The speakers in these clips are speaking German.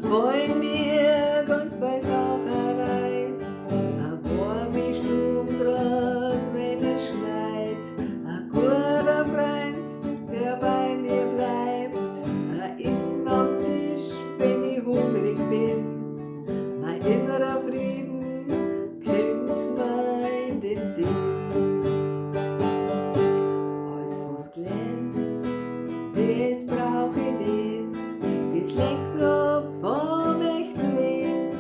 Wollen wir ganz bei Sauerei, ein warmes Sturmdraht, wenn es schneit, ein guter Freund, der bei mir bleibt, ein Essen am Tisch, wenn ich hungrig bin, mein innerer Frieden kommt mir in den Sinn. Alles, was glänzt, das brauch ich nicht, das lenkt nur ab vom echten Leben.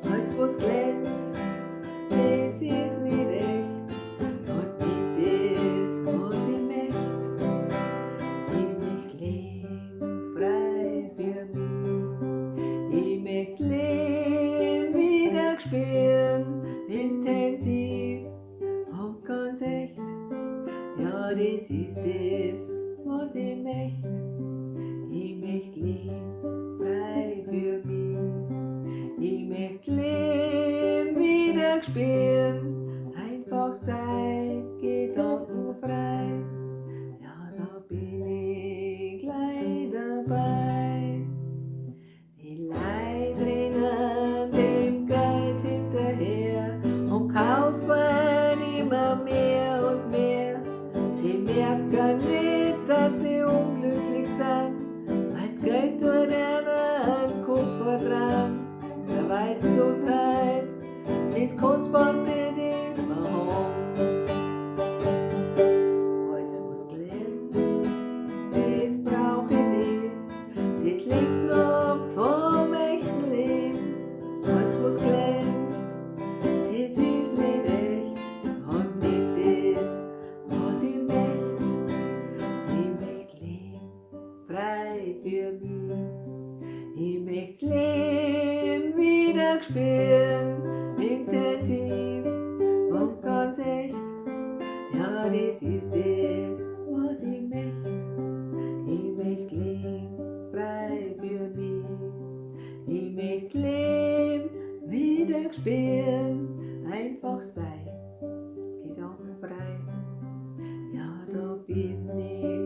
Alles, was glänzt, das ist nicht echt und nicht das, was ich möcht. Ich möcht leben frei für mich. Ich möcht Leben wieder spüren, intensiv und ganz echt. Ja, das ist das, was ich möcht. Ich möcht leben frei für mich. Ich möcht Leben wieder spüren, einfach sein, gedankenfrei. Ja, da bin ich gleich dabei. Die Leid rennen dem Geld hinterher und kaufen immer mehr und mehr. Sie merken nicht, dass sie unglücklich sind, weil's Geld tut ihnen den Kopf verdrehen. Dabei ist Gesundheit das Kostbarste, das wir haben. Alles, was glänzt, das brauch ich nicht, das liegt nur vom echten Leben. Alles, was glänzt, das ist nicht echt und nicht das, was ich möcht. Ich möcht leben frei für mich. Ich möcht Leben wieder spüren, intensiv und ganz echt. Ja, das ist das, was ich möcht. Ich möcht leben frei für mich. Ich möcht leben wieder spüren, einfach sein, gedankenfrei. Ja, da bin ich